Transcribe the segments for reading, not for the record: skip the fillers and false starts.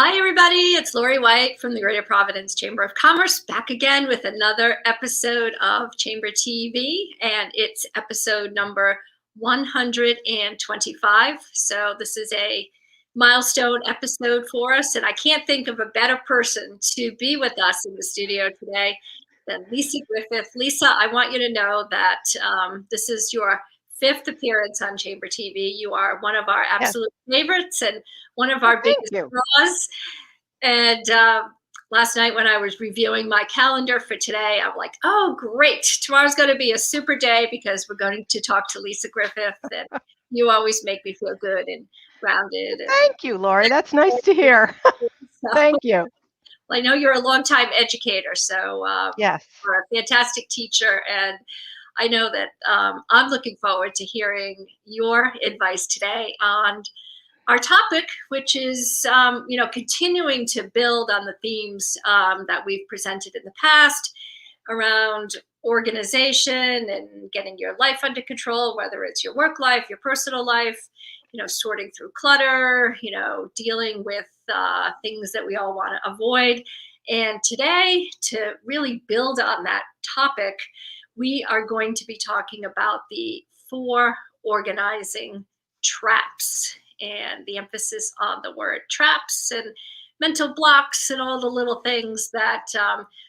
Hi, everybody. It's Laurie White from the Greater Providence Chamber of Commerce, back again with another episode of Chamber TV, and it's episode number 125. So this is a milestone episode for us, and I can't think of a better person to be with us in the studio today than Lisa Griffith. Lisa, I want you to know that this is your fifth appearance on Chamber TV. You are one of our absolute favorites and one of our biggest draws. And last night when I was reviewing my calendar for today, I'm like, oh, great. Tomorrow's going to be a super day because we're going to talk to Lisa Griffith. And you always make me feel good and grounded. And thank you, Laurie. That's nice to hear. Thank you. Well, I know you're a longtime educator, so yes, you're a fantastic teacher. And I know that I'm looking forward to hearing your advice today on our topic, which is, continuing to build on the themes that we've presented in the past around organization and getting your life under control, whether it's your work life, your personal life, sorting through clutter, dealing with things that we all want to avoid. And today, to really build on that topic, we are going to be talking about the 4 organizing traps, and the emphasis on the word traps and mental blocks and all the little things that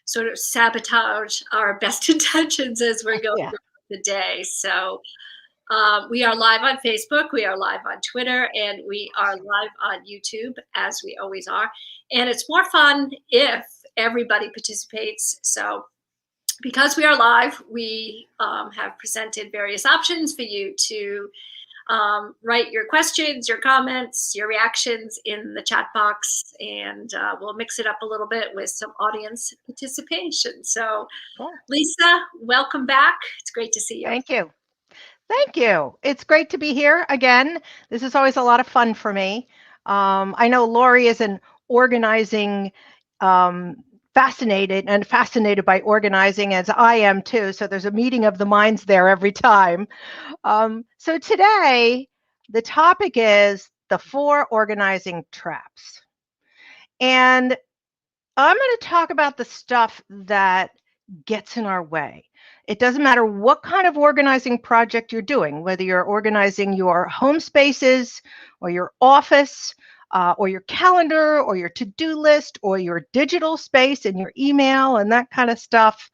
sort of sabotage our best intentions as we're going through the day. So we are live on Facebook, we are live on Twitter, and we are live on YouTube, as we always are. And it's more fun if everybody participates. So because we are live, we have presented various options for you to write your questions, your comments, your reactions in the chat box, and we'll mix it up a little bit with some audience participation. So, Lisa, welcome back. It's great to see you. Thank you. Thank you. It's great to be here again. This is always a lot of fun for me. I know Laurie is an organizing fascinated by organizing, as I am too. So there's a meeting of the minds there every time. So today, the topic is the 4 organizing traps. And I'm going to talk about the stuff that gets in our way. It doesn't matter what kind of organizing project you're doing, whether you're organizing your home spaces or your office, or your calendar or your to-do list or your digital space and your email and that kind of stuff.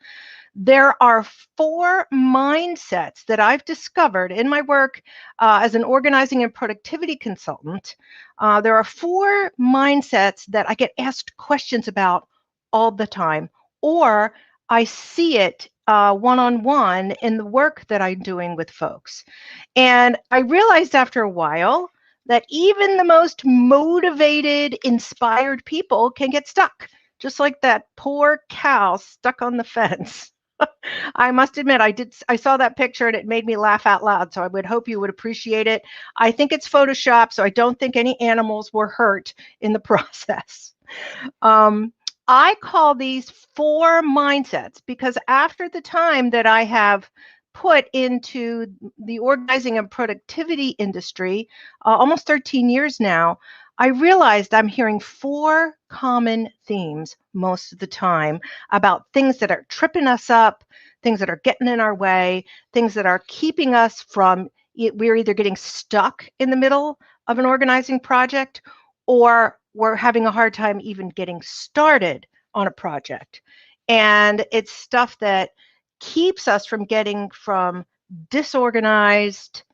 There are 4 mindsets that I've discovered in my work as an organizing and productivity consultant. There are 4 mindsets that I get asked questions about all the time, or I see it one-on-one in the work that I'm doing with folks. And I realized after a while that even the most motivated, inspired people can get stuck, just like that poor cow stuck on the fence. I must admit, I saw that picture and it made me laugh out loud, so I would hope you would appreciate it. I think it's Photoshop, so I don't think any animals were hurt in the process. I call these 4 mindsets because after the time that I have put into the organizing and productivity industry, almost 13 years now, I realized I'm hearing 4 common themes most of the time about things that are tripping us up, things that are getting in our way, things that are keeping us from, we're either getting stuck in the middle of an organizing project or we're having a hard time even getting started on a project. And it's stuff that keeps us from getting from disorganized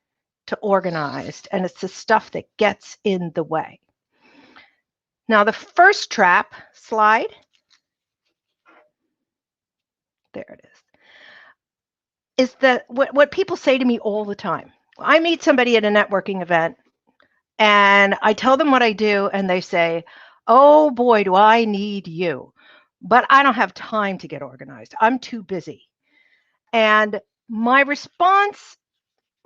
to organized, and it's the stuff that gets in the way. Now, the first trap slide, there it is that what people say to me all the time. I meet somebody at a networking event, and I tell them what I do, and they say, oh boy, do I need you, but I don't have time to get organized. I'm too busy. And my response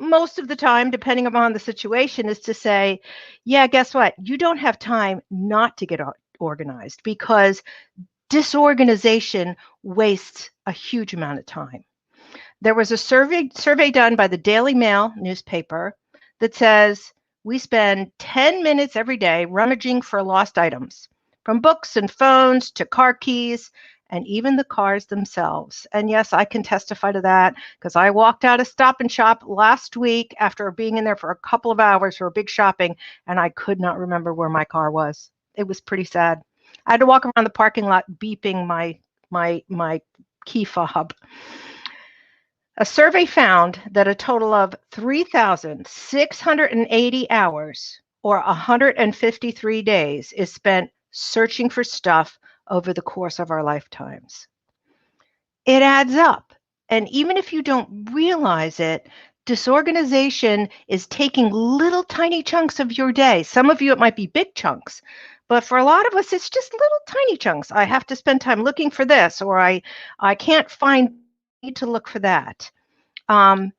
most of the time, depending upon the situation, is to say, yeah, guess what? You don't have time not to get organized because disorganization wastes a huge amount of time. There was a survey done by the Daily Mail newspaper that says we spend 10 minutes every day rummaging for lost items. from books and phones to car keys and even the cars themselves. And yes, I can testify to that because I walked out of Stop and Shop last week after being in there for a couple of hours for a big shopping, and I could not remember where my car was. It was pretty sad. I had to walk around the parking lot beeping my key fob. A survey found that a total of 3,680 hours or 153 days is spent searching for stuff over the course of our lifetimes. It adds up. And even if you don't realize it, disorganization is taking little tiny chunks of your day. Some of you, it might be big chunks, but for a lot of us, it's just little tiny chunks. I have to spend time looking for this, or I can't find, need to look for that. And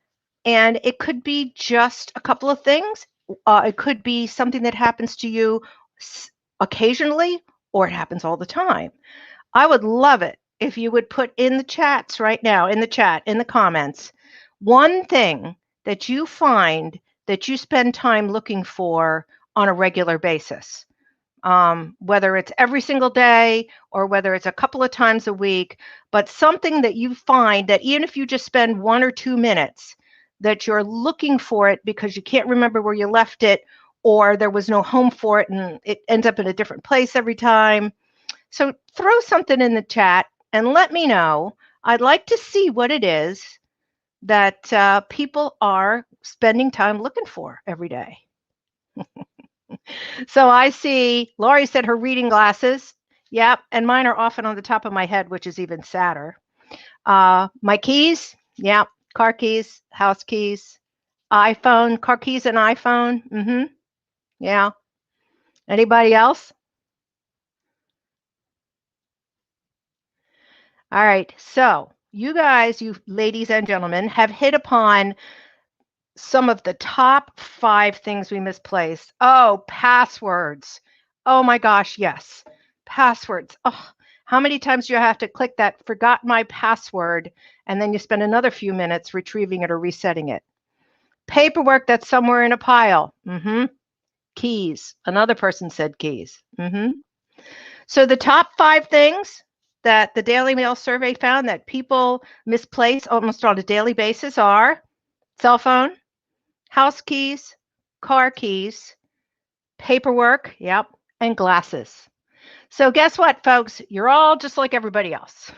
it could be just a couple of things. It could be something that happens to you occasionally, or it happens all the time. I would love it if you would put in the chats right now, in the chat, in the comments, one thing that you find that you spend time looking for on a regular basis. Whether it's every single day or whether it's a couple of times a week, but something that you find that even if you just spend 1 or 2 minutes, that you're looking for it because you can't remember where you left it, or there was no home for it and it ends up in a different place every time. So throw something in the chat and let me know. I'd like to see what it is that people are spending time looking for every day. So I see Laurie said her reading glasses. Yep, and mine are often on the top of my head, which is even sadder. My keys, yeah, car keys, house keys, iPhone, car keys and iPhone. Yeah. Anybody else? All right, so you guys, you ladies and gentlemen, have hit upon some of the top 5 things we misplace. Oh, passwords. Oh my gosh, yes. Passwords. Oh, how many times do you have to click that forgot my password and then you spend another few minutes retrieving it or resetting it? Paperwork that's somewhere in a pile. Keys. Another person said keys. So the top 5 things that the Daily Mail survey found that people misplace almost on a daily basis are cell phone, house keys, car keys, paperwork, yep, and glasses. So guess what, folks? You're all just like everybody else.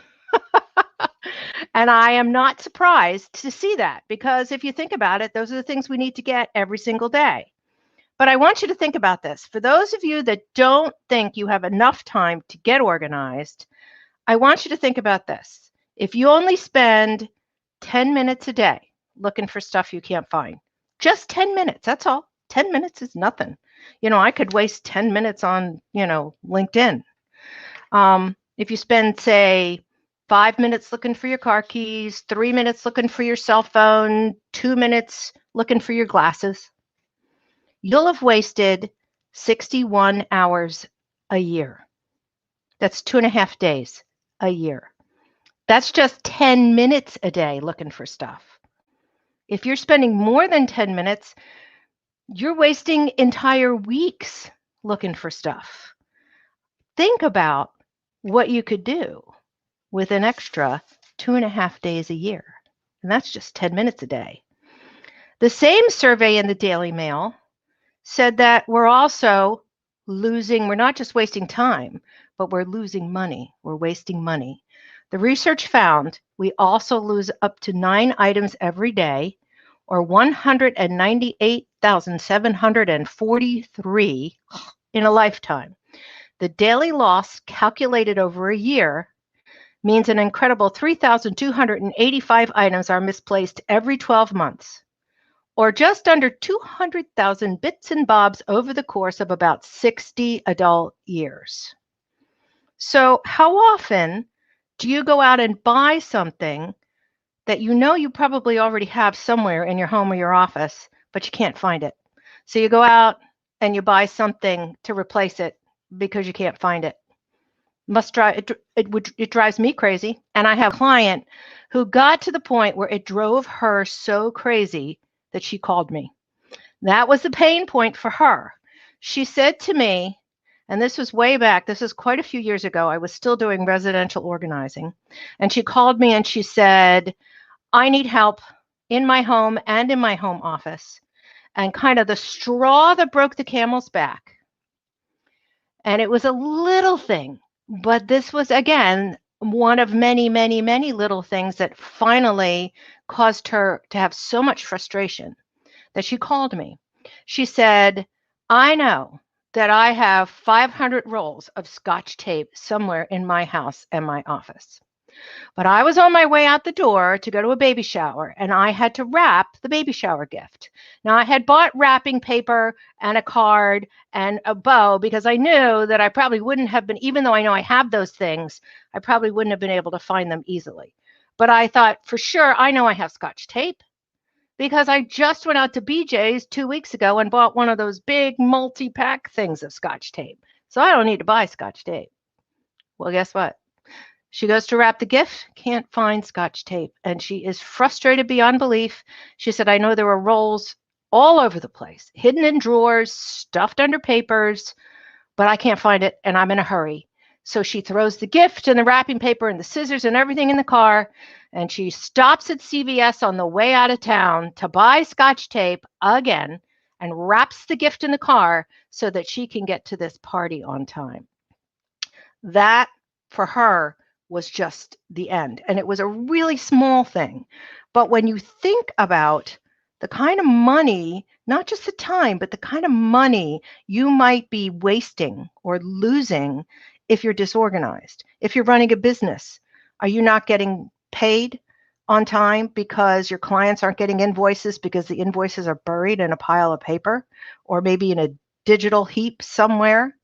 And I am not surprised to see that because if you think about it, those are the things we need to get every single day. But I want you to think about this. For those of you that don't think you have enough time to get organized, I want you to think about this. If you only spend 10 minutes a day looking for stuff you can't find, just 10 minutes, that's all. 10 minutes is nothing. I could waste 10 minutes on, LinkedIn. If you spend, say, 5 minutes looking for your car keys, 3 minutes looking for your cell phone, 2 minutes looking for your glasses, you'll have wasted 61 hours a year. That's 2.5 days a year. That's just 10 minutes a day looking for stuff. If you're spending more than 10 minutes, you're wasting entire weeks looking for stuff. Think about what you could do with an extra 2.5 days a year. And that's just 10 minutes a day. The same survey in the Daily Mail said that we're also we're not just wasting time, but we're losing money. We're wasting money. The research found we also lose up to 9 items every day, or 198,743 in a lifetime. The daily loss calculated over a year means an incredible 3,285 items are misplaced every 12 months, or just under 200,000 bits and bobs over the course of about 60 adult years. So how often do you go out and buy something that you probably already have somewhere in your home or your office, but you can't find it? So you go out and you buy something to replace it because you can't find it. It drives me crazy. And I have a client who got to the point where it drove her so crazy that she called me. That was the pain point for her. She said to me, And this was way back. This is quite a few years ago. I was still doing residential organizing. And she called me and she said, I need help in my home and in my home office. And kind of the straw that broke the camel's back. And it was a little thing, but this was, again, one of many, many, many little things that finally caused her to have so much frustration that she called me. She said, I know that I have 500 rolls of Scotch tape somewhere in my house and my office. But I was on my way out the door to go to a baby shower, and I had to wrap the baby shower gift. Now, I had bought wrapping paper and a card and a bow because I knew that I probably wouldn't have been, even though I know I have those things, I probably wouldn't have been able to find them easily. But I thought, for sure, I know I have Scotch tape because I just went out to BJ's 2 weeks ago and bought one of those big multi-pack things of Scotch tape. So I don't need to buy Scotch tape. Well, guess what? She goes to wrap the gift, can't find Scotch tape, and she is frustrated beyond belief. She said, I know there were rolls all over the place, hidden in drawers, stuffed under papers, but I can't find it, and I'm in a hurry. So she throws the gift and the wrapping paper and the scissors and everything in the car, and she stops at CVS on the way out of town to buy Scotch tape again and wraps the gift in the car so that she can get to this party on time. That, for her, was just the end. And it was a really small thing. But when you think about the kind of money, not just the time, but the kind of money you might be wasting or losing if you're disorganized, if you're running a business, are you not getting paid on time because your clients aren't getting invoices because the invoices are buried in a pile of paper or maybe in a digital heap somewhere?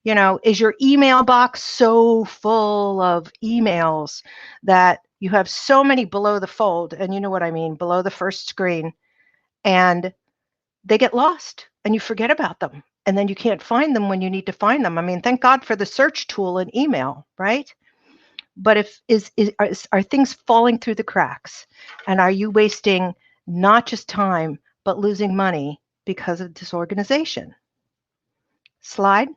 You know, is your email box so full of emails that you have so many below the fold, and you know what I mean, below the first screen, and they get lost and you forget about them, and then you can't find them when you need to find them. I mean, thank God for the search tool in email, right? But are things falling through the cracks, and are you wasting not just time but losing money because of disorganization? Slide.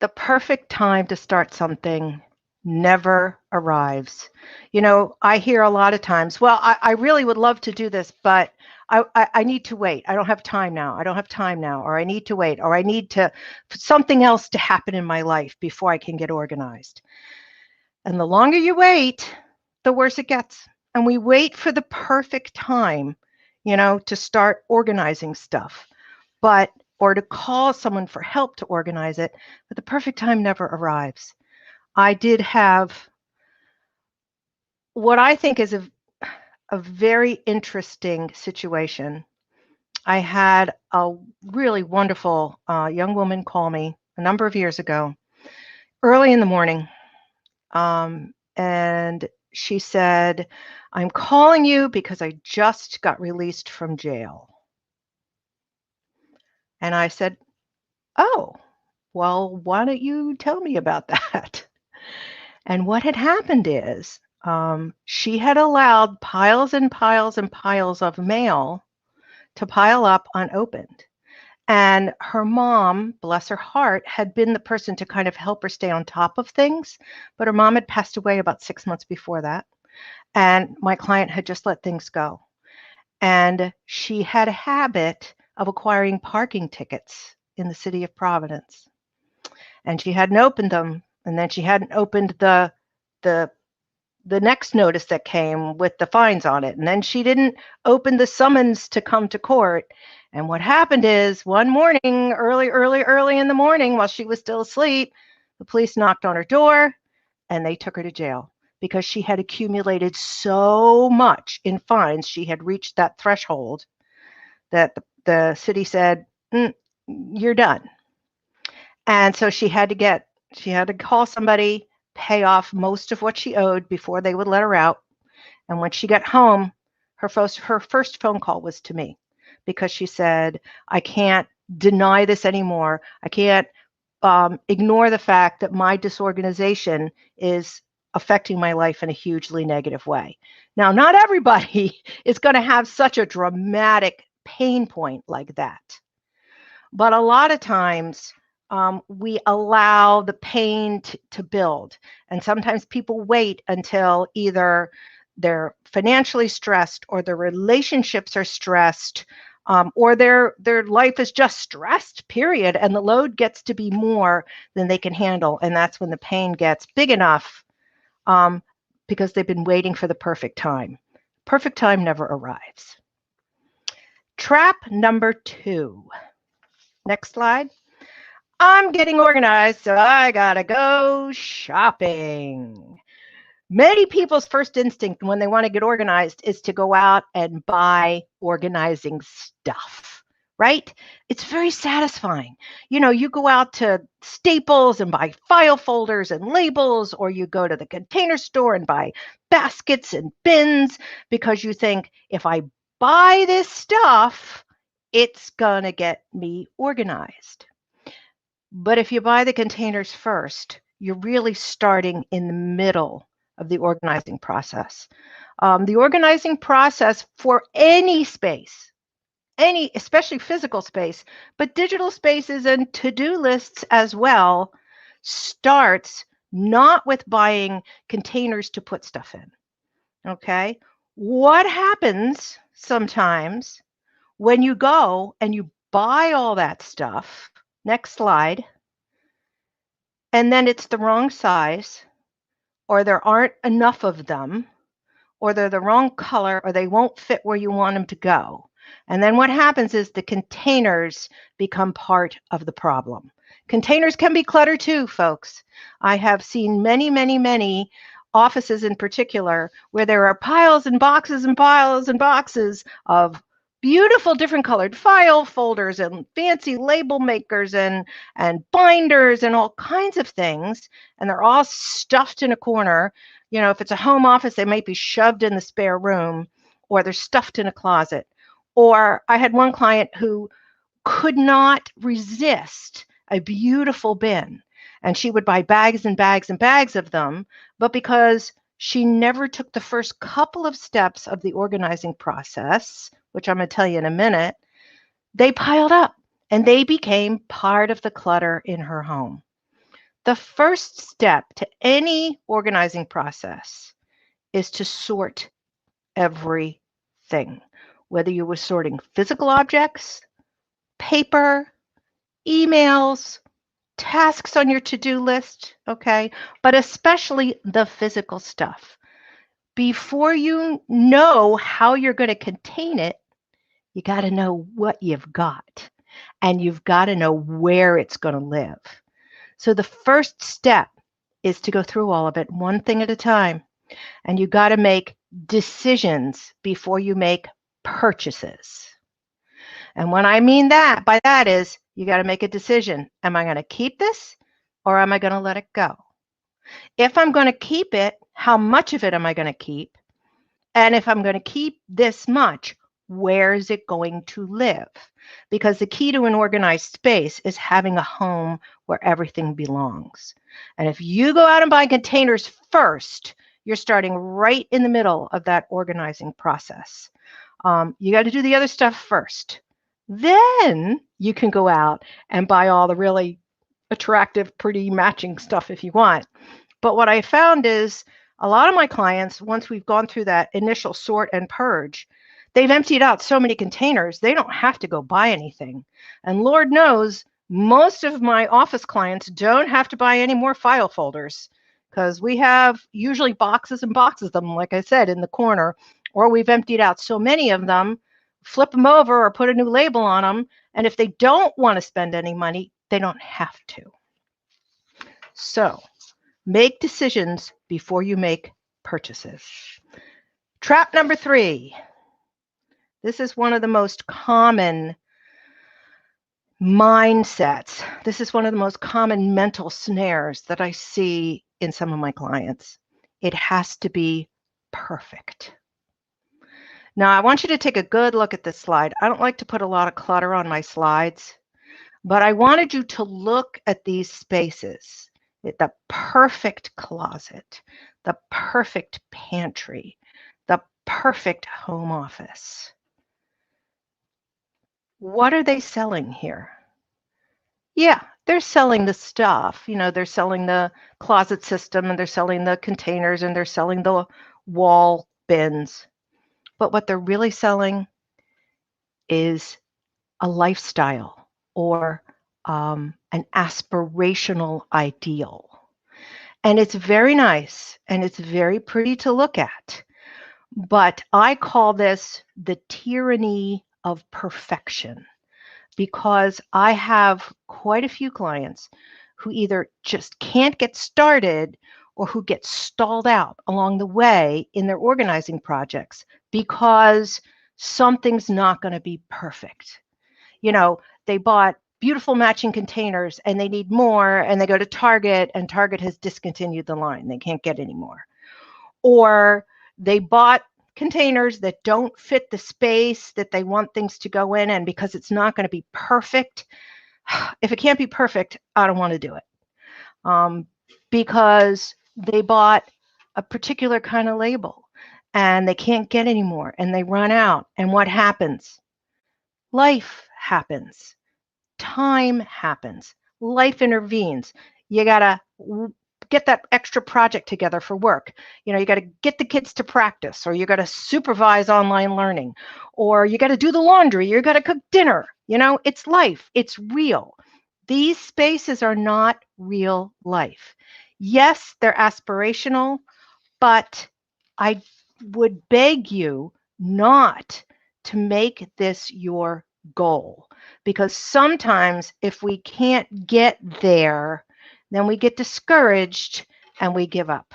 The perfect time to start something never arrives. You know, I hear a lot of times, well, I really would love to do this, but I need to wait. I don't have time now. I don't have time now, or I need to wait, or I need to something else to happen in my life before I can get organized. And the longer you wait, the worse it gets. And we wait for the perfect time, you know, to start organizing stuff. Or to call someone for help to organize it, but the perfect time never arrives. I did have what I think is a very interesting situation. I had a really wonderful young woman call me a number of years ago, early in the morning, and she said, I'm calling you because I just got released from jail. And I said, oh, well, why don't you tell me about that? And what had happened is she had allowed piles and piles and piles of mail to pile up unopened. And her mom, bless her heart, had been the person to kind of help her stay on top of things. But her mom had passed away about 6 months before that. And my client had just let things go. And she had a habit of acquiring parking tickets in the city of Providence. And she hadn't opened them. And then she hadn't opened the next notice that came with the fines on it. And then she didn't open the summons to come to court. And what happened is one morning, early in the morning, while she was still asleep, the police knocked on her door and they took her to jail because she had accumulated so much in fines. She had reached that threshold that the city said, you're done. And so she had to call somebody, pay off most of what she owed before they would let her out. And when she got home, her first phone call was to me because she said, I can't deny this anymore. I can't ignore the fact that my disorganization is affecting my life in a hugely negative way. Now, not everybody is going to have such a dramatic pain point like that. But a lot of times we allow the pain to build. And sometimes people wait until either they're financially stressed or their relationships are stressed, or their life is just stressed, period. And the load gets to be more than they can handle. And that's when the pain gets big enough, because they've been waiting for the perfect time. Perfect time never arrives. Trap number 2. Next slide. I'm getting organized, so I gotta go shopping. Many people's first instinct when they want to get organized is to go out and buy organizing stuff, right? It's very satisfying. You know, you go out to Staples and buy file folders and labels, or you go to the Container Store and buy baskets and bins because you think, if I buy this stuff, it's gonna get me organized. But if you buy the containers first, you're really starting in the middle of the organizing process. The organizing process for any space, especially physical space, but digital spaces and to-do lists as well, starts not with buying containers to put stuff in. Okay? What happens sometimes when you go and you buy all that stuff? Next slide. And then it's the wrong size, or there aren't enough of them, or they're the wrong color, or they won't fit where you want them to go. And then what happens is the containers become part of the problem. Containers can be clutter too, folks. I have seen many, many, many offices in particular where there are piles and boxes and piles and boxes of beautiful different colored file folders and fancy label makers and binders and all kinds of things. And they're all stuffed in a corner. You know, if it's a home office, they might be shoved in the spare room, or they're stuffed in a closet. Or I had one client who could not resist a beautiful bin, and she would buy bags and bags and bags of them, but because she never took the first couple of steps of the organizing process, which I'm going to tell you in a minute, they piled up and they became part of the clutter in her home. The first step to any organizing process is to sort everything, whether you were sorting physical objects, paper, emails, tasks on your to-do list, okay, but especially the physical stuff. Before you know how you're going to contain it, you got to know what you've got, and you've got to know where it's going to live. So the first step is to go through all of it one thing at a time, and you got to make decisions before you make purchases. And what I mean by that is you got to make a decision. Am I going to keep this, or am I going to let it go? If I'm going to keep it, how much of it am I going to keep? And if I'm going to keep this much, where is it going to live? Because the key to an organized space is having a home where everything belongs. And if you go out and buy containers first, you're starting right in the middle of that organizing process. You got to do the other stuff first. Then you can go out and buy all the really attractive, pretty matching stuff if you want. But what I found is a lot of my clients, once we've gone through that initial sort and purge, they've emptied out so many containers, they don't have to go buy anything. And Lord knows, most of my office clients don't have to buy any more file folders, because we have usually boxes and boxes of them, like I said, in the corner, or we've emptied out so many of them, flip them over or put a new label on them. And if they don't want to spend any money, they don't have to. So make decisions before you make purchases. Trap number 3. This is one of the most common mindsets. This is one of the most common mental snares that I see in some of my clients. It has to be perfect. Now, I want you to take a good look at this slide. I don't like to put a lot of clutter on my slides, but I wanted you to look at these spaces. The perfect closet, the perfect pantry, the perfect home office. What are they selling here? Yeah, they're selling the stuff. They're selling the closet system and they're selling the containers and they're selling the wall bins. But what they're really selling is a lifestyle or an aspirational ideal. And it's very nice and it's very pretty to look at. But I call this the tyranny of perfection because I have quite a few clients who either just can't get started or who get stalled out along the way in their organizing projects because something's not going to be perfect. They bought beautiful matching containers and they need more and they go to Target and Target has discontinued the line. They can't get any more. Or they bought containers that don't fit the space that they want things to go in, and because it's not going to be perfect, if it can't be perfect, I don't want to do it. Because they bought a particular kind of label and they can't get any more and they run out. And what happens? Life happens. Time happens. Life intervenes. You got to get that extra project together for work. You got to get the kids to practice, or you got to supervise online learning, or you got to do the laundry, you got to cook dinner. It's life. It's real. These spaces are not real life. Yes, they're aspirational, but I would beg you not to make this your goal, because sometimes if we can't get there, then we get discouraged and we give up.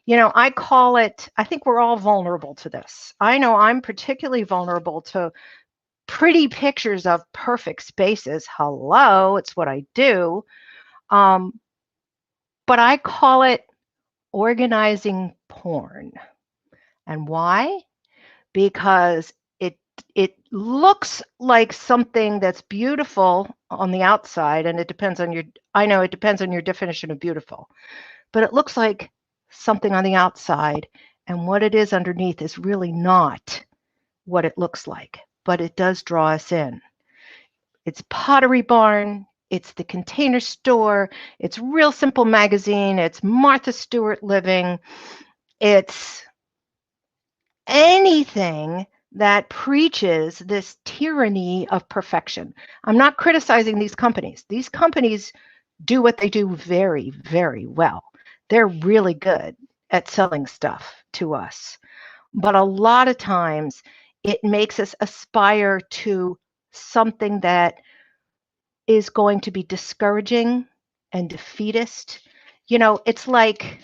I call it, I think we're all vulnerable to this. I know I'm particularly vulnerable to pretty pictures of perfect spaces. Hello, it's what I do. But I call it organizing porn. And why? Because it looks like something that's beautiful on the outside, and it depends on your definition of beautiful, but it looks like something on the outside, and what it is underneath is really not what it looks like, but it does draw us in. It's Pottery Barn, it's the Container Store, it's Real Simple Magazine, it's Martha Stewart Living, it's anything that preaches this tyranny of perfection. I'm not criticizing these companies. These companies do what they do very, very well. They're really good at selling stuff to us. But a lot of times it makes us aspire to something that is going to be discouraging and defeatist. It's like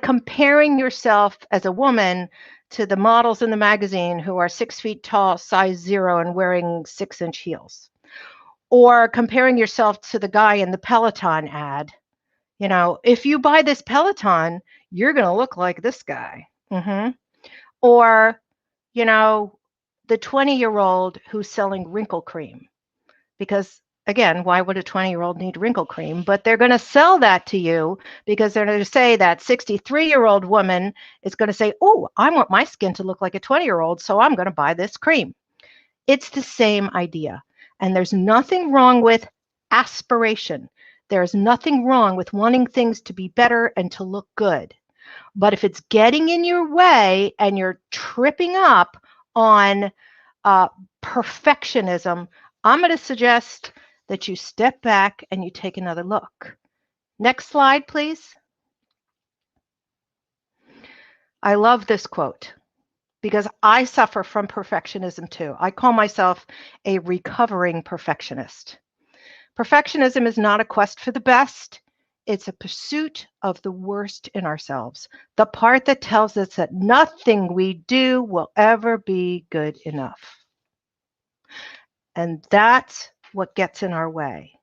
comparing yourself as a woman to the models in the magazine who are 6 feet tall, size 0, and wearing 6-inch heels. Or comparing yourself to the guy in the Peloton ad. If you buy this Peloton, you're going to look like this guy. Or, the 20-year-old who's selling wrinkle cream. Because again, why would a 20-year-old need wrinkle cream? But they're going to sell that to you because they're going to say that 63-year-old woman is going to say, oh, I want my skin to look like a 20-year-old, so I'm going to buy this cream. It's the same idea. And there's nothing wrong with aspiration. There's nothing wrong with wanting things to be better and to look good. But if it's getting in your way and you're tripping up on perfectionism, I'm going to suggest that you step back and you take another look. Next slide, please. I love this quote because I suffer from perfectionism too. I call myself a recovering perfectionist. Perfectionism is not a quest for the best. It's a pursuit of the worst in ourselves, the part that tells us that nothing we do will ever be good enough. And that's what gets in our way.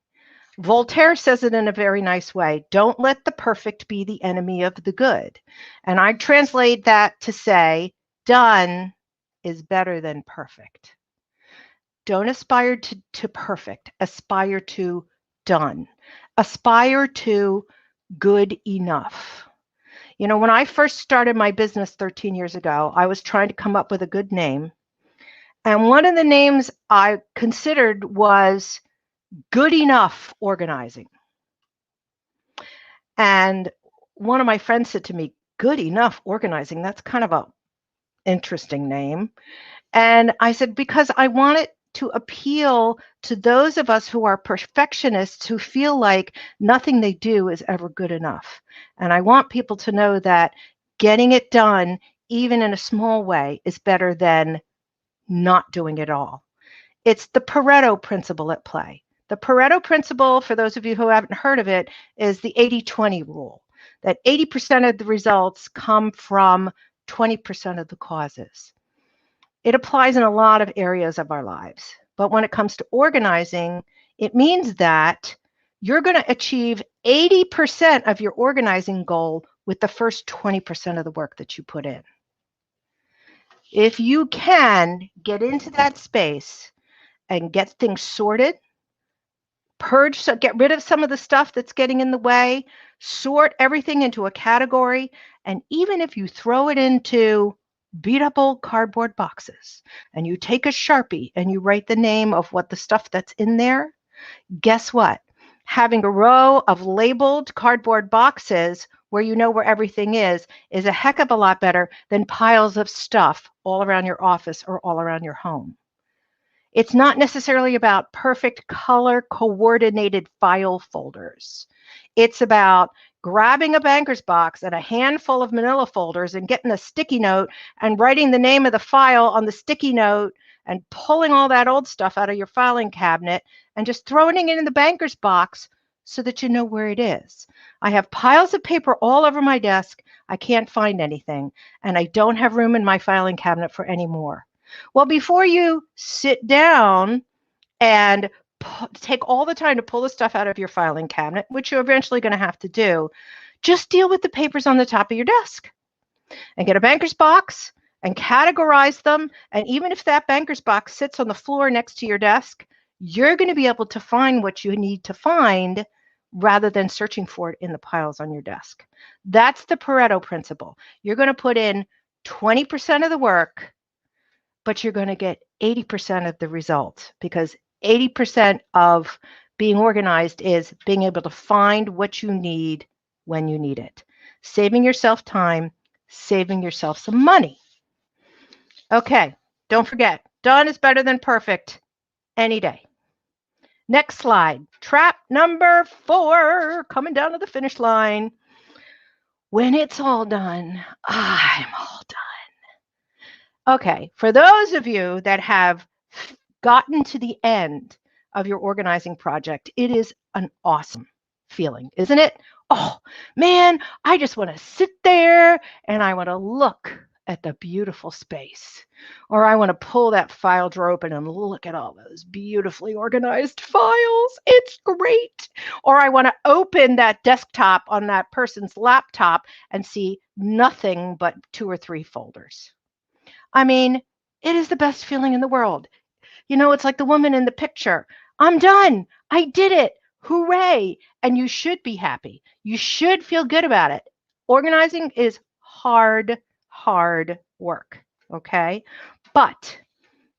Voltaire says it in a very nice way. Don't let the perfect be the enemy of the good. And I translate that to say, done is better than perfect. Don't aspire to perfect. Aspire to done. Aspire to good enough. When I first started my business 13 years ago, I was trying to come up with a good name. And one of the names I considered was good enough organizing. And one of my friends said to me, good enough organizing, that's kind of a interesting name. And I said, because I want it to appeal to those of us who are perfectionists who feel like nothing they do is ever good enough. And I want people to know that getting it done, even in a small way, is better than not doing it all. It's the Pareto Principle at play. The Pareto Principle, for those of you who haven't heard of it, is the 80-20 rule, that 80% of the results come from 20% of the causes. It applies in a lot of areas of our lives. But when it comes to organizing, it means that you're going to achieve 80% of your organizing goal with the first 20% of the work that you put in. If you can get into that space and get things sorted, purge, so get rid of some of the stuff that's getting in the way, sort everything into a category, and even if you throw it into beat up old cardboard boxes and you take a Sharpie and you write the name of what the stuff that's in there, guess what? Having a row of labeled cardboard boxes where you know where everything is a heck of a lot better than piles of stuff all around your office or all around your home. It's not necessarily about perfect color coordinated file folders. It's about grabbing a banker's box and a handful of manila folders and getting a sticky note and writing the name of the file on the sticky note and pulling all that old stuff out of your filing cabinet and just throwing it in the banker's box so that you know where it is. I have piles of paper all over my desk. I can't find anything, and I don't have room in my filing cabinet for any more. Well, before you sit down and take all the time to pull the stuff out of your filing cabinet, which you're eventually going to have to do, just deal with the papers on the top of your desk and get a banker's box and categorize them. And even if that banker's box sits on the floor next to your desk, you're going to be able to find what you need to find rather than searching for it in the piles on your desk. That's the Pareto Principle. You're going to put in 20% of the work, but you're going to get 80% of the results, because 80% of being organized is being able to find what you need when you need it, saving yourself time, saving yourself some money. Okay, don't forget, done is better than perfect any day. Next slide. Trap number 4, coming down to the finish line. When it's all done, I'm all done. Okay, for those of you that have gotten to the end of your organizing project, it is an awesome feeling, isn't it? Oh, man, I just want to sit there and I want to look at the beautiful space. Or I want to pull that file drawer open and look at all those beautifully organized files. It's great. Or I want to open that desktop on that person's laptop and see nothing but 2 or 3 folders. I mean, it is the best feeling in the world. You know, it's like the woman in the picture. I'm done. I did it. Hooray. And you should be happy. You should feel good about it. Organizing is hard work. Okay. But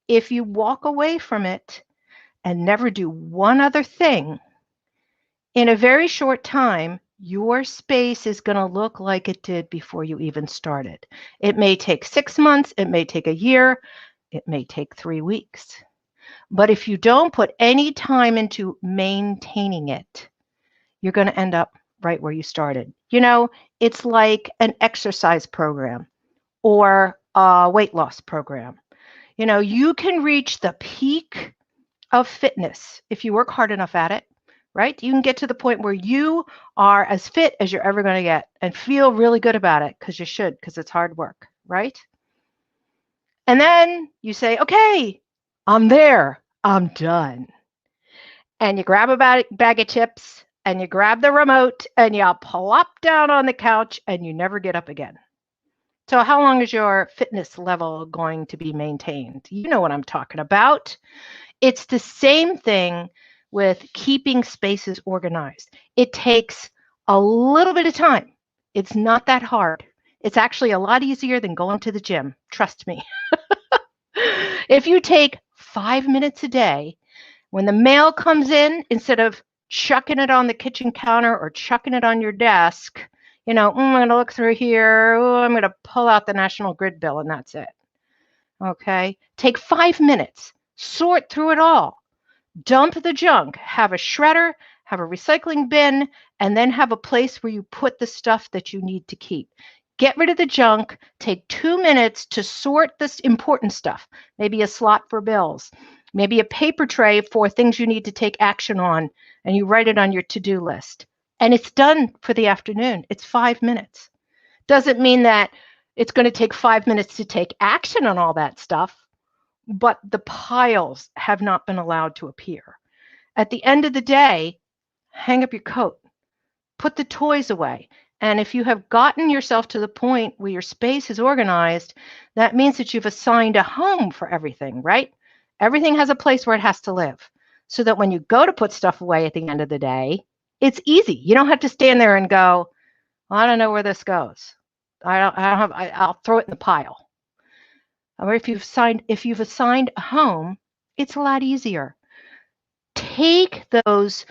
if you walk away from it and never do one other thing, in a very short time, your space is going to look like it did before you even started. It may take 6 months. It may take a year. It may take 3 weeks. But if you don't put any time into maintaining it, you're going to end up right where you started. You know, it's like an exercise program or a weight loss program. You know, you can reach the peak of fitness if you work hard enough at it, right? You can get to the point where you are as fit as you're ever going to get and feel really good about it, because you should, because it's hard work, right? And then you say, okay, I'm there. I'm done. And you grab a bag of chips and you grab the remote and you plop down on the couch and you never get up again. So how long is your fitness level going to be maintained? You know what I'm talking about. It's the same thing with keeping spaces organized. It takes a little bit of time. It's not that hard. It's actually a lot easier than going to the gym. Trust me. If you take 5 minutes a day, when the mail comes in, instead of chucking it on the kitchen counter or chucking it on your desk, I'm going to look through here. I'm going to pull out the National Grid bill, and that's it. Okay? Take 5 minutes. Sort through it all. Dump the junk. Have a shredder, have a recycling bin, and then have a place where you put the stuff that you need to keep. Get rid of the junk. Take 2 minutes to sort this important stuff. Maybe a slot for bills. Maybe a paper tray for things you need to take action on, and you write it on your to-do list. And it's done for the afternoon. It's 5 minutes. Doesn't mean that it's going to take 5 minutes to take action on all that stuff, but the piles have not been allowed to appear. At the end of the day, hang up your coat, put the toys away. And if you have gotten yourself to the point where your space is organized, that means that you've assigned a home for everything, right? Everything has a place where it has to live, so that when you go to put stuff away at the end of the day, it's easy. You don't have to stand there and go, well, I don't know where this goes. I'll throw it in the pile. Or if you've assigned a home, it's a lot easier. Take those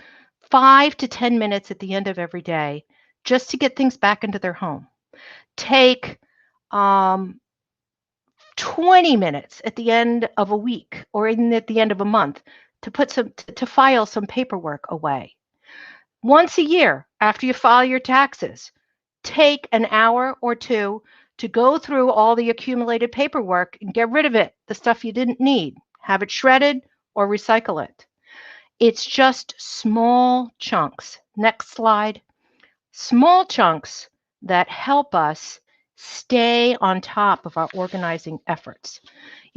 5 to 10 minutes at the end of every day just to get things back into their home. Take 20 minutes at the end of a week or even at the end of a month to file some paperwork away. Once a year, after you file your taxes, take an hour or two to go through all the accumulated paperwork and get rid of it, the stuff you didn't need. Have it shredded or recycle it. It's just small chunks. Next slide. Small chunks that help us stay on top of our organizing efforts.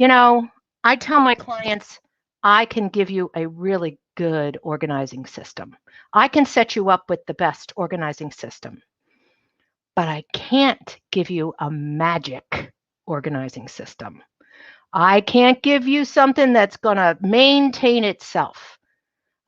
I tell my clients, I can give you a really good organizing system. I can set you up with the best organizing system, but I can't give you a magic organizing system. I can't give you something that's going to maintain itself.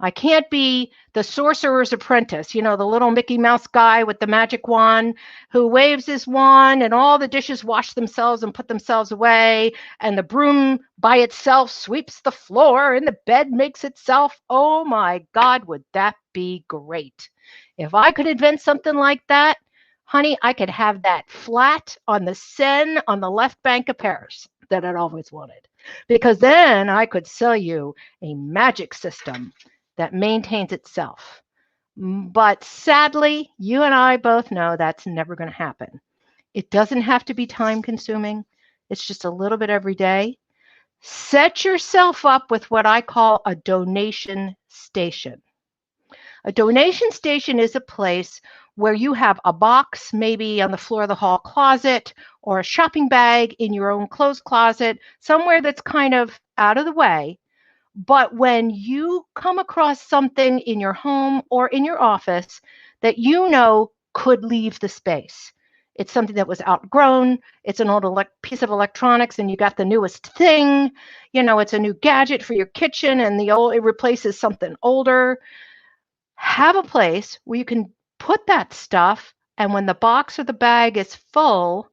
I can't be the sorcerer's apprentice, the little Mickey Mouse guy with the magic wand who waves his wand and all the dishes wash themselves and put themselves away, and the broom by itself sweeps the floor and the bed makes itself. Oh my God, would that be great? If I could invent something like that, honey, I could have that flat on the Seine on the left bank of Paris that I'd always wanted, because then I could sell you a magic system that maintains itself. But sadly, you and I both know that's never going to happen. It doesn't have to be time consuming. It's just a little bit every day. Set yourself up with what I call a donation station. A donation station is a place where you have a box, maybe on the floor of the hall closet, or a shopping bag in your own clothes closet, somewhere that's kind of out of the way. But when you come across something in your home or in your office that could leave the space, it's something that was outgrown, it's an old piece of electronics and you got the newest thing, it's a new gadget for your kitchen and it replaces something older. Have a place where you can put that stuff, and when the box or the bag is full,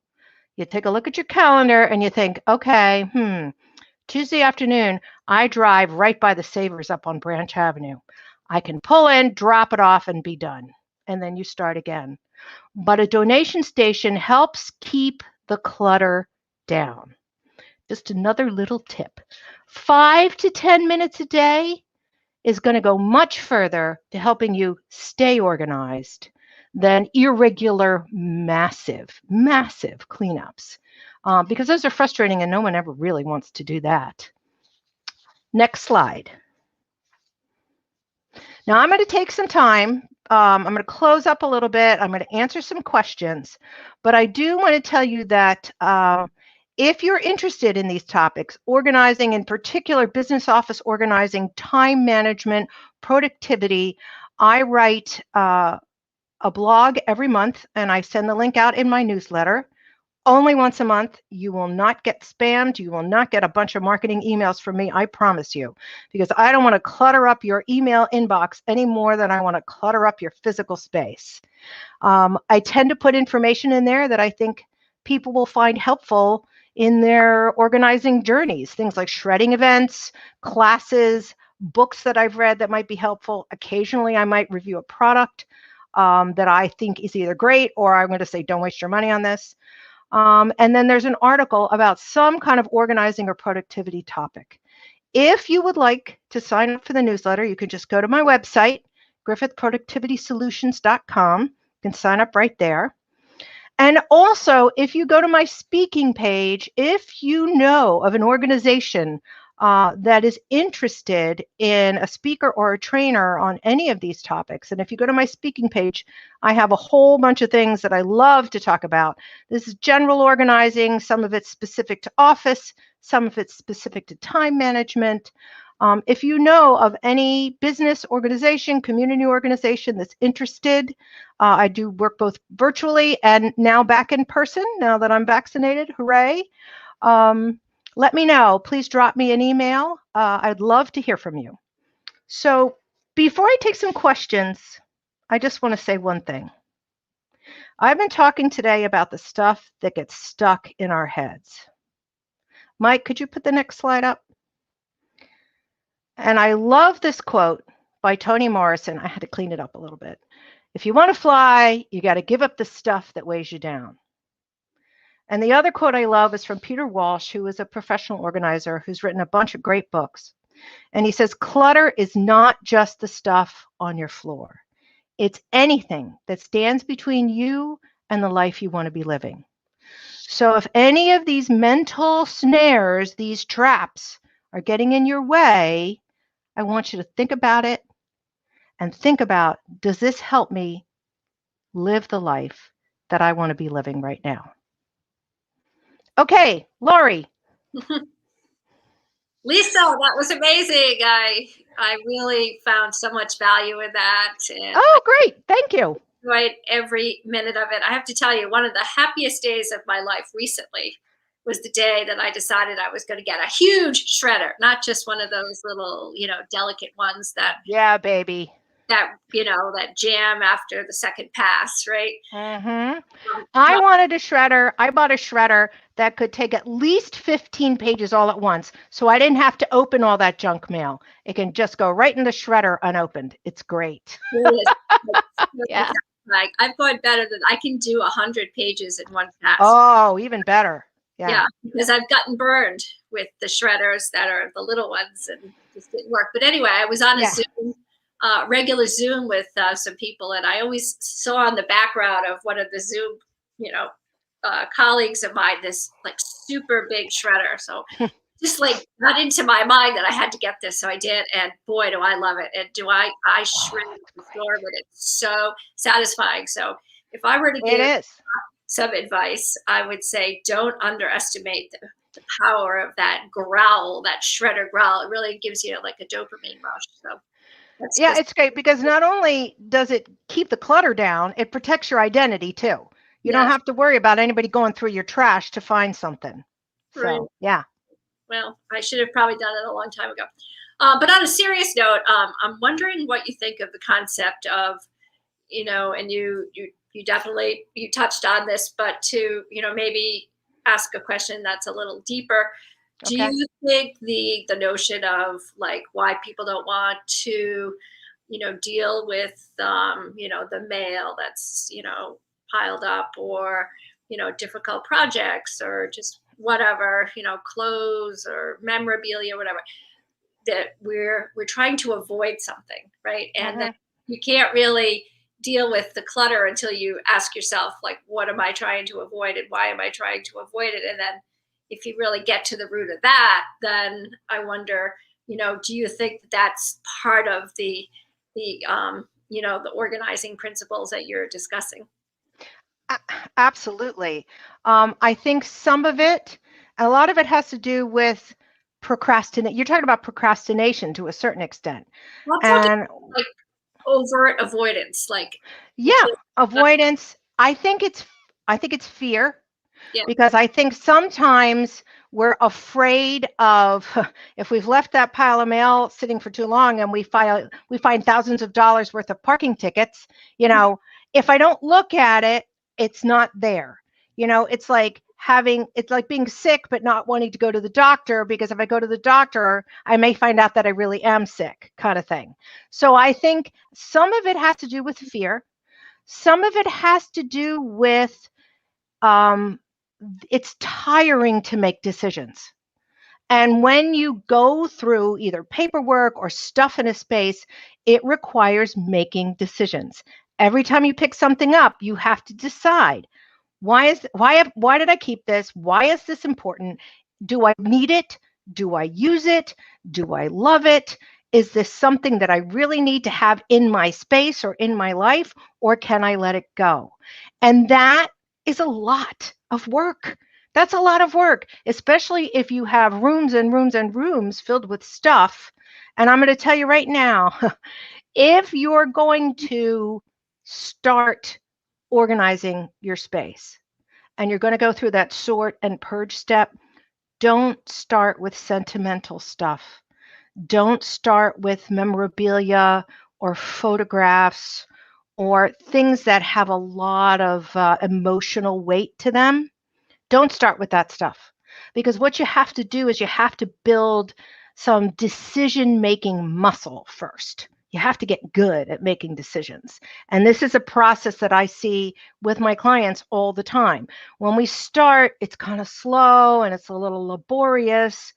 you take a look at your calendar and you think, okay, Tuesday afternoon, I drive right by the Savers up on Branch Avenue. I can pull in, drop it off, and be done. And then you start again. But a donation station helps keep the clutter down. Just another little tip. 5 to 10 minutes a day is going to go much further to helping you stay organized than irregular, massive cleanups. Because those are frustrating and no one ever really wants to do that. Next slide. Now I'm going to take some time. I'm going to close up a little bit. I'm going to answer some questions, but I do want to tell you that if you're interested in these topics, organizing, in particular business office organizing, time management, productivity, I write a blog every month and I send the link out in my newsletter. Only once a month. You will not get spammed. You will not get a bunch of marketing emails from me, I promise you, because I don't want to clutter up your email inbox any more than I want to clutter up your physical space. I tend to put information in there that I think people will find helpful in their organizing journeys, things like shredding events, classes, books that I've read that might be helpful. Occasionally, I might review a product that I think is either great or I'm going to say, don't waste your money on this. And then there's an article about some kind of organizing or productivity topic. If you would like to sign up for the newsletter, you can just go to my website, griffithproductivitysolutions.com. You can sign up right there. And also, if you go to my speaking page, if you know of an organization that is interested in a speaker or a trainer on any of these topics, and if you go to my speaking page, I have a whole bunch of things that I love to talk about. This is general organizing, some of it's specific to office, some of it's specific to time management. If you know of any business organization, community organization that's interested, I do work both virtually and now back in person, now that I'm vaccinated, hooray. Let me know. Please drop me an email. I'd love to hear from you. So before I take some questions, I just want to say one thing. I've been talking today about the stuff that gets stuck in our heads. Mike, could you put the next slide up? And I love this quote by Toni Morrison. I had to clean it up a little bit. If you want to fly, you got to give up the stuff that weighs you down. And the other quote I love is from Peter Walsh, who is a professional organizer who's written a bunch of great books. And he says, clutter is not just the stuff on your floor. It's anything that stands between you and the life you want to be living. So if any of these mental snares, these traps, are getting in your way, I want you to think about it and think about, does this help me live the life that I want to be living right now? Okay, Laurie. Lisa, that was amazing. I really found so much value in that. And oh, great. Thank you. Enjoyed every minute of it. I have to tell you, one of the happiest days of my life recently was the day that I decided I was going to get a huge shredder, not just one of those little, delicate ones that, yeah, baby, that jam after the second pass, right? Mm-hmm. I wanted a shredder. I bought a shredder that could take at least 15 pages all at once. So I didn't have to open all that junk mail. It can just go right in the shredder unopened. It's great. Yeah. Like I've gone better than I can do 100 pages in one pass. Oh, even better. Yeah, because I've gotten burned with the shredders that are the little ones and just didn't work. But anyway, I was on a Zoom, regular Zoom with some people, and I always saw on the background of one of the Zoom, colleagues of mine, this like super big shredder. So just like got into my mind that I had to get this. So I did, and boy, do I love it. And I shred the floor, but it's so satisfying. So if I were to give some advice, I would say don't underestimate the power of that growl, that shredder growl. It really gives you like a dopamine rush. So it's great because not only does it keep the clutter down, it protects your identity too. You don't have to worry about anybody going through your trash to find something. Right. So, yeah. Well, I should have probably done it a long time ago. But on a serious note, I'm wondering what you think of the concept of, and you definitely, you touched on this, but to, maybe ask a question that's a little deeper. Do you think the notion of like why people don't want to, deal with, the mail that's, piled up or, difficult projects or just whatever, clothes or memorabilia or whatever, that we're trying to avoid something, right? And then you can't really deal with the clutter until you ask yourself, like, what am I trying to avoid and why am I trying to avoid it? And then if you really get to the root of that, then I wonder, do you think that that's part of the organizing principles that you're discussing? Absolutely. I think some of it, a lot of it has to do with procrastination. You're talking about procrastination to a certain extent. And like overt avoidance, like avoidance. I think it's fear. Yeah. Because I think sometimes we're afraid of if we've left that pile of mail sitting for too long and we find thousands of dollars worth of parking tickets, if I don't look at it, it's not there. It's like it's like being sick but not wanting to go to the doctor, because if I go to the doctor, I may find out that I really am sick, kind of thing. So I think some of it has to do with fear. Some of it has to do with it's tiring to make decisions. And when you go through either paperwork or stuff in a space, it requires making decisions. Every time you pick something up, you have to decide, why did I keep this? Why is this important? Do I need it? Do I use it? Do I love it? Is this something that I really need to have in my space or in my life, or can I let it go? And that is a lot of work. That's a lot of work, especially if you have rooms and rooms and rooms filled with stuff. And I'm going to tell you right now, if you're going to start organizing your space and you're going to go through that sort and purge step, don't start with sentimental stuff. Don't start with memorabilia or photographs or things that have a lot of emotional weight to them. Don't start with that stuff, because what you have to do is you have to build some decision-making muscle first. You have to get good at making decisions. And this is a process that I see with my clients all the time. When we start, it's kind of slow and it's a little laborious.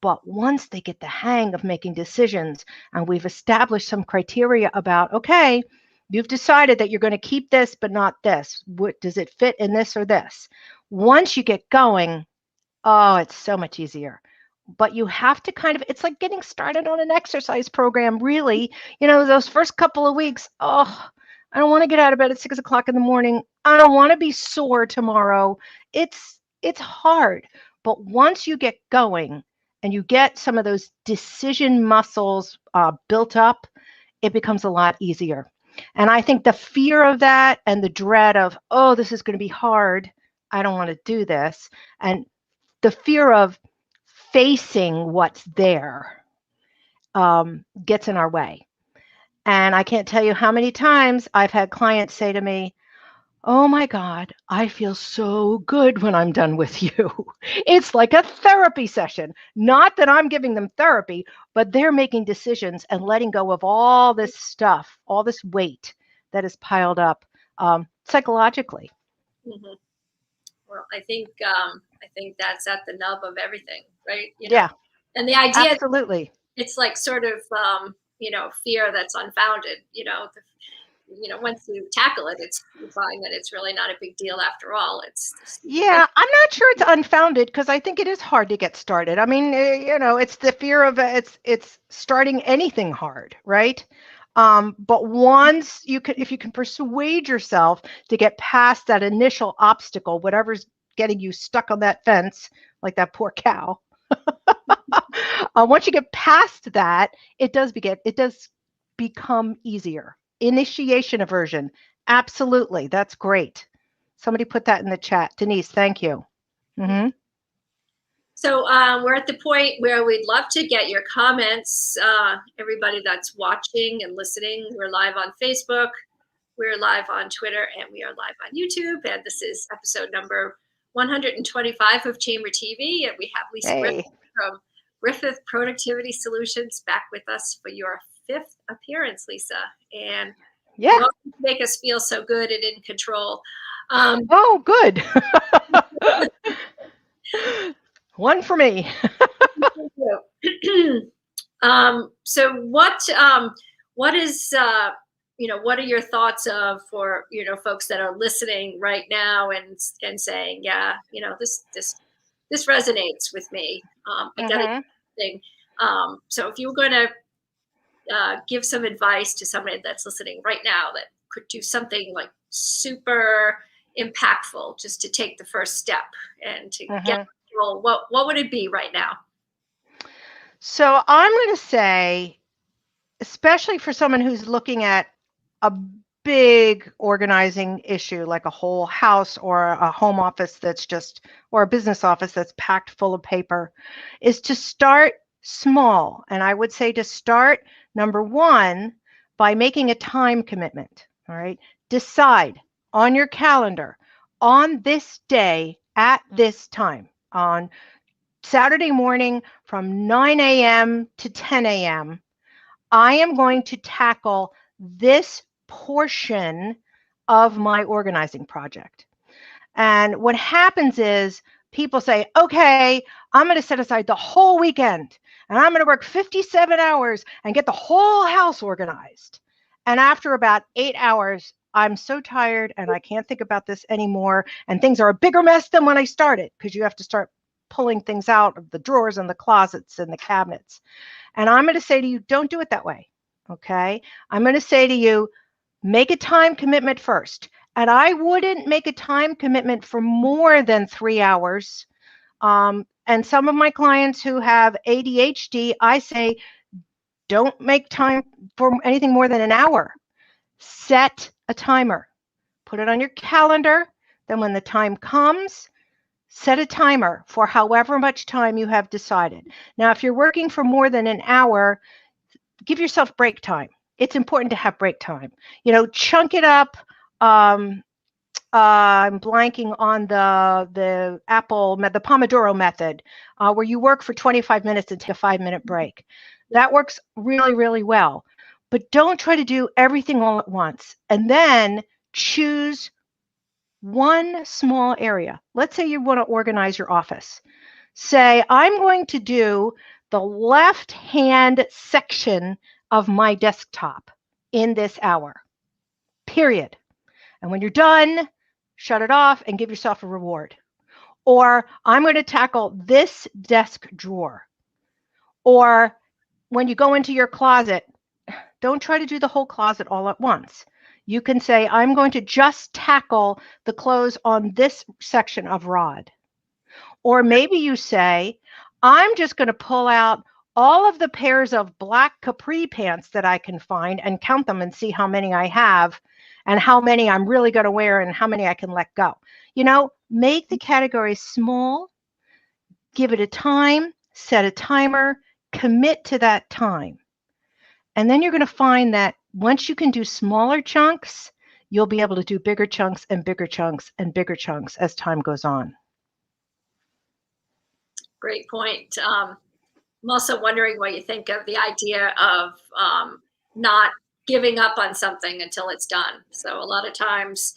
But once they get the hang of making decisions and we've established some criteria about, okay, you've decided that you're going to keep this, but not this. Does it fit in this or this? Once you get going, oh, it's so much easier. But you have to it's like getting started on an exercise program, really. Those first couple of weeks, oh, I don't want to get out of bed at 6 o'clock in the morning. I don't want to be sore tomorrow. It's hard. But once you get going and you get some of those decision muscles built up, it becomes a lot easier. And I think the fear of that and the dread of, oh, this is going to be hard, I don't want to do this, and the fear of facing what's there gets in our way. And I can't tell you how many times I've had clients say to me, oh my God, I feel so good when I'm done with you. It's like a therapy session. Not that I'm giving them therapy, but they're making decisions and letting go of all this stuff, all this weight that is piled up psychologically. Mm-hmm. Well, I think that's at the nub of everything, right? Yeah. And the idea, absolutely. It's like sort of fear that's unfounded. Once you tackle it, you find that it's really not a big deal after all. Yeah, I'm not sure it's unfounded, because I think it is hard to get started. I mean, it's the fear of it's starting anything hard, right? But once if you can persuade yourself to get past that initial obstacle, whatever's getting you stuck on that fence, like that poor cow. Once you get past that, it does become easier. Initiation aversion, absolutely, that's great. Somebody put that in the chat. Denise, thank you. Mm-hmm. So we're at the point where we'd love to get your comments. Everybody that's watching and listening, we're live on Facebook, we're live on Twitter, and we are live on YouTube. And this is episode number 125 of Chamber TV. And we have Lisa Griffith from Griffith Productivity Solutions back with us for your 5th appearance, Lisa. And yeah, make us feel so good and in control. Oh, good. One for me. So what is what are your thoughts of for folks that are listening right now and saying, yeah, this resonates with me. I got a thing. So if you were going to give some advice to somebody that's listening right now that could do something like super impactful just to take the first step and to get control, what would it be right now? So I'm going to say, especially for someone who's looking at a big organizing issue like a whole house or a home office or a business office that's packed full of paper, is to start small. And I would say to start, number one, by making a time commitment. All right. Decide on your calendar, on this day at this time on Saturday morning from 9 a.m. to 10 a.m., I am going to tackle this portion of my organizing project. And what happens is people say, okay, I'm going to set aside the whole weekend and I'm going to work 57 hours and get the whole house organized. And after about 8 hours, I'm so tired and I can't think about this anymore. And things are a bigger mess than when I started, because you have to start pulling things out of the drawers and the closets and the cabinets. And I'm going to say to you, don't do it that way. Okay. I'm going to say to you, make a time commitment first. And I wouldn't make a time commitment for more than 3 hours. And some of my clients who have ADHD, I say, don't make time for anything more than an hour. Set a timer. Put it on your calendar. Then when the time comes, set a timer for however much time you have decided. Now, if you're working for more than an hour, give yourself break time. It's important to have break time. Chunk it up. I'm blanking on the Pomodoro method, where you work for 25 minutes and take a 5-minute break. That works really, really well. But don't try to do everything all at once. And then choose one small area. Let's say you want to organize your office. Say, I'm going to do the left-hand section of my desktop in this hour, period. And when you're done, shut it off and give yourself a reward. Or I'm going to tackle this desk drawer. Or when you go into your closet, don't try to do the whole closet all at once. You can say, I'm going to just tackle the clothes on this section of rod. Or maybe you say, I'm just going to pull out all of the pairs of black capri pants that I can find and count them and see how many I have and how many I'm really going to wear and how many I can let go. Make the category small, give it a time, set a timer, commit to that time. And then you're going to find that once you can do smaller chunks, you'll be able to do bigger chunks and bigger chunks and bigger chunks as time goes on. Great point. I'm also wondering what you think of the idea of not giving up on something until it's done. So a lot of times,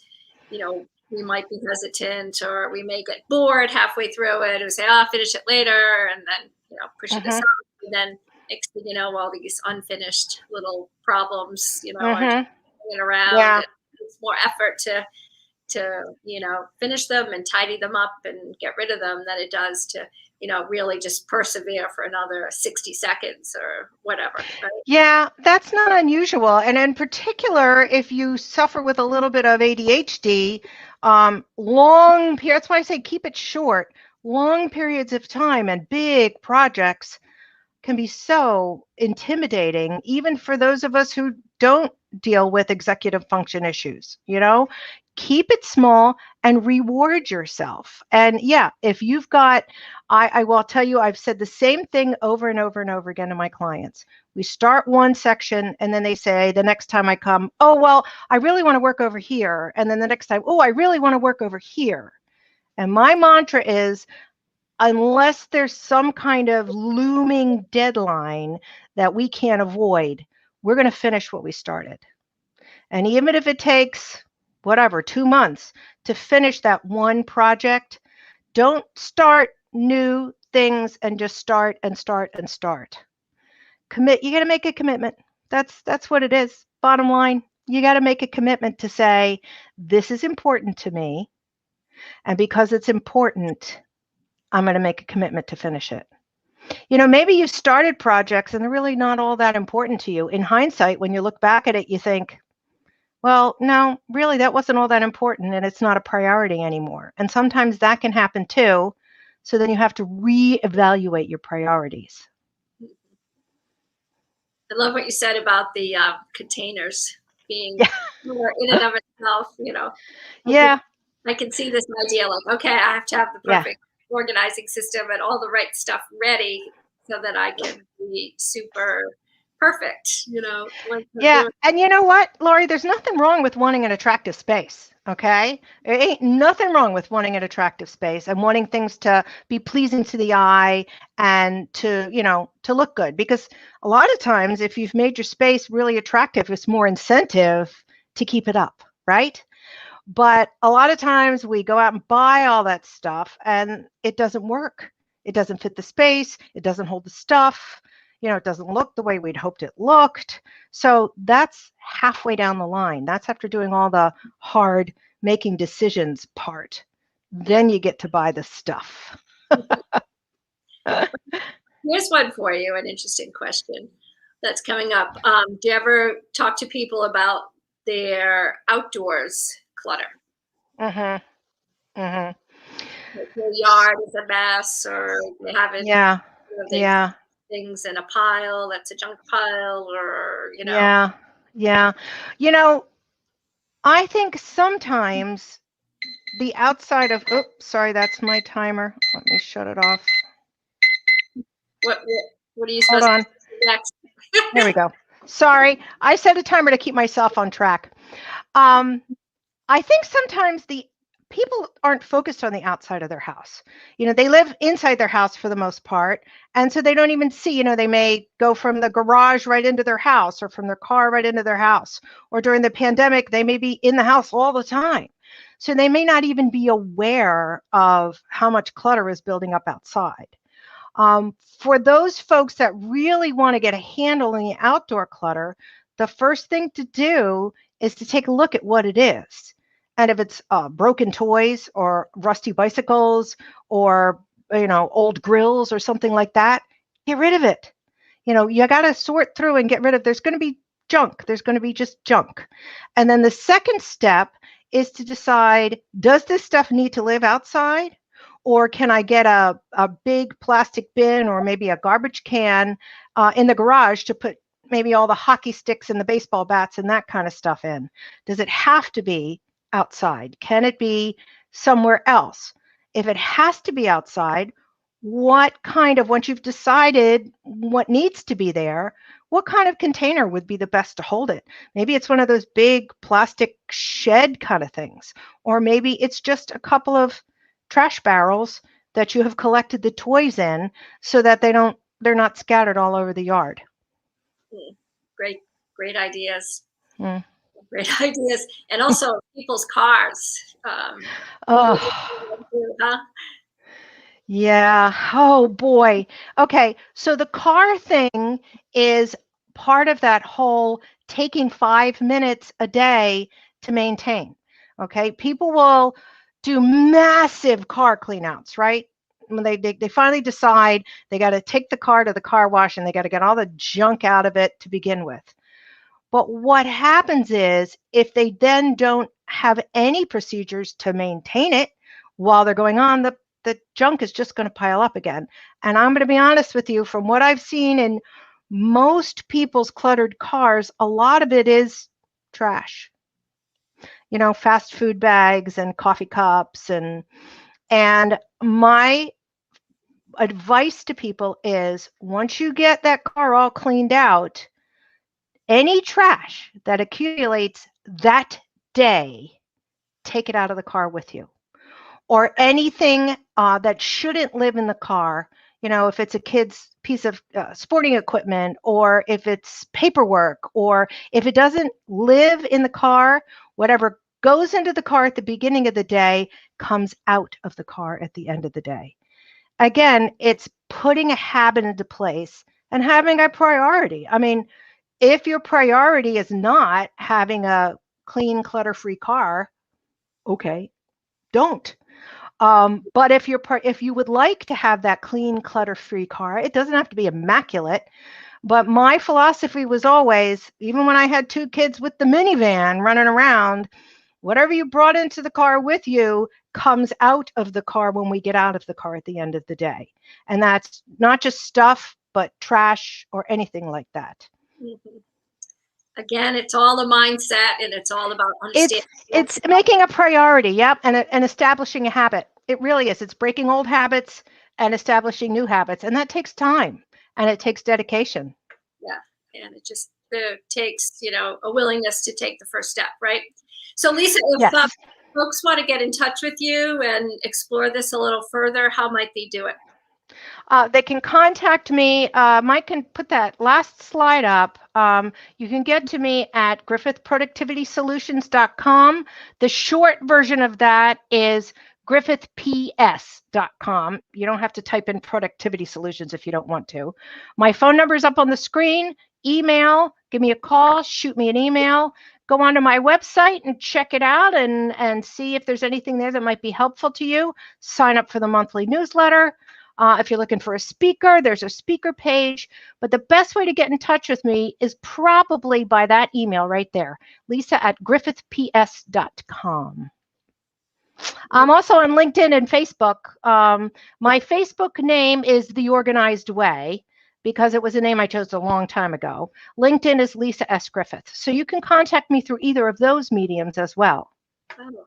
we might be hesitant, or we may get bored halfway through it and say, I'll finish it later, and then, push it aside. And then next thing you know, all these unfinished little problems, are just hanging around. Yeah. And it's more effort to finish them and tidy them up and get rid of them than it does to, really just persevere for another 60 seconds or whatever. Right? Yeah, that's not unusual. And in particular, if you suffer with a little bit of ADHD, long periods, that's why I say keep it short. Long periods of time and big projects can be so intimidating, even for those of us who don't deal with executive function issues. Keep it small and reward yourself. And yeah, if you've got, I will tell you, I've said the same thing over and over and over again to my clients. We start one section and then they say the next time I come, oh, well, I really want to work over here. And then the next time, oh, I really want to work over here. And my mantra is, unless there's some kind of looming deadline that we can't avoid, we're going to finish what we started. And even if it takes, 2 months to finish that one project, don't start new things and just start and start and start. Commit. You got to make a commitment. That's what it is. Bottom line, you got to make a commitment to say, this is important to me. And because it's important, I'm going to make a commitment to finish it. Maybe you started projects and they're really not all that important to you. In hindsight, when you look back at it, you think, well, no, really, that wasn't all that important and it's not a priority anymore. And sometimes that can happen too. So then you have to reevaluate your priorities. I love what you said about the containers being more in and of itself, Yeah. I can see this idea like, okay, I have to have the perfect organizing system and all the right stuff ready so that I can be super perfect, when they're Yeah. doing. And you know what, Laurie, there's nothing wrong with wanting an attractive space. Okay. There ain't nothing wrong with wanting an attractive space and wanting things to be pleasing to the eye and to look good. Because a lot of times, if you've made your space really attractive, it's more incentive to keep it up, right? But a lot of times we go out and buy all that stuff and it doesn't work. It doesn't fit the space. It doesn't hold the stuff. It doesn't look the way we'd hoped it looked. So that's halfway down the line. That's after doing all the hard making decisions part. Then you get to buy the stuff. Here's one for you, an interesting question that's coming up. Do you ever talk to people about their outdoors clutter? Mm-hmm. Mm-hmm. Like their yard is a mess, or they haven't, Yeah. they Yeah. things in a pile that's a junk pile, or Yeah. Yeah. I think sometimes the outside of, oops, sorry, that's my timer. Let me shut it off. what are you Hold supposed on. to do next? There we go. Sorry, I set a timer to keep myself on track. I think sometimes the people aren't focused on the outside of their house. They live inside their house for the most part. And so they don't even see, they may go from the garage right into their house or from their car right into their house. Or during the pandemic, they may be in the house all the time. So they may not even be aware of how much clutter is building up outside. For those folks that really want to get a handle on the outdoor clutter, the first thing to do is to take a look at what it is. And if it's broken toys or rusty bicycles or old grills or something like that, get rid of it. You got to sort through and get rid of. There's going to be junk. There's going to be just junk. And then the second step is to decide, does this stuff need to live outside? Or can I get a big plastic bin or maybe a garbage can in the garage to put maybe all the hockey sticks and the baseball bats and that kind of stuff in? Does it have to be outside? Can it be somewhere else? If it has to be outside, once you've decided what needs to be there, what kind of container would be the best to hold it? Maybe it's one of those big plastic shed kind of things, or maybe it's just a couple of trash barrels that you have collected the toys in so that they're not scattered all over the yard. Great ideas. Mm. Great ideas. And also people's cars. Oh, Huh? yeah. Oh boy. Okay. So the car thing is part of that whole taking 5 minutes a day to maintain. Okay. People will do massive car cleanouts, right? When they finally decide they got to take the car to the car wash and they got to get all the junk out of it to begin with. But what happens is if they then don't have any procedures to maintain it while they're going on, the junk is just going to pile up again. And I'm going to be honest with you, from what I've seen in most people's cluttered cars, a lot of it is trash. Fast food bags and coffee cups and my advice to people is once you get that car all cleaned out, any trash that accumulates that day, take it out of the car with you. Or anything that shouldn't live in the car, if it's a kid's piece of sporting equipment, or if it's paperwork, or if it doesn't live in the car, whatever goes into the car at the beginning of the day comes out of the car at the end of the day. Again, it's putting a habit into place and having a priority. I mean, if your priority is not having a clean, clutter-free car, okay, don't. But if you would like to have that clean, clutter-free car, it doesn't have to be immaculate. But my philosophy was always, even when I had two kids with the minivan running around, whatever you brought into the car with you comes out of the car when we get out of the car at the end of the day. And that's not just stuff, but trash or anything like that. Mm-hmm. Again, it's all the mindset, and it's all about understanding. It's making a priority, yep, and establishing a habit. It really is. It's breaking old habits and establishing new habits, and that takes time and it takes dedication. Yeah, And it just takes, a willingness to take the first step, right? So Lisa, if Yes. folks want to get in touch with you and explore this a little further, how might they do it? They can contact me. Mike can put that last slide up. You can get to me at griffithproductivitysolutions.com. The short version of that is griffithps.com. You don't have to type in productivity solutions if you don't want to. My phone number is up on the screen. Email, give me a call, shoot me an email. Go onto my website and check it out and see if there's anything there that might be helpful to you. Sign up for the monthly newsletter. If you're looking for a speaker, there's a speaker page. But the best way to get in touch with me is probably by that email right there, lisa@griffithps.com. I'm also on LinkedIn and Facebook. My Facebook name is The Organized Way because it was a name I chose a long time ago. LinkedIn is Lisa S. Griffith. So you can contact me through either of those mediums as well. Oh.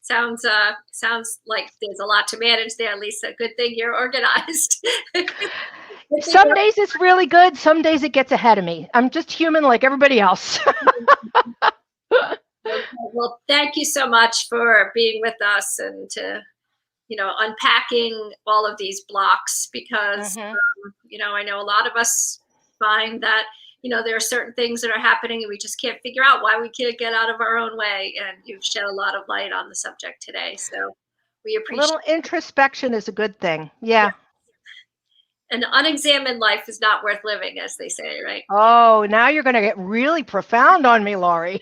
Sounds like there's a lot to manage there, Lisa. Good thing you're organized. Some days it's really good. Some days it gets ahead of me. I'm just human like everybody else. Okay, well, thank you so much for being with us and to, unpacking all of these blocks because, I know a lot of us find that there are certain things that are happening and we just can't figure out why we can't get out of our own way. And you've shed a lot of light on the subject today. So we appreciate it. A little introspection is a good thing. Yeah. An unexamined life is not worth living, as they say, right? Oh, now you're going to get really profound on me, Laurie.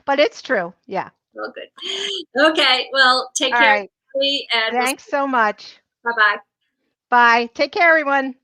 But it's true. Yeah. Well, good. Okay. Well, take care. All right. And thanks so much. Bye-bye. Bye. Take care, everyone.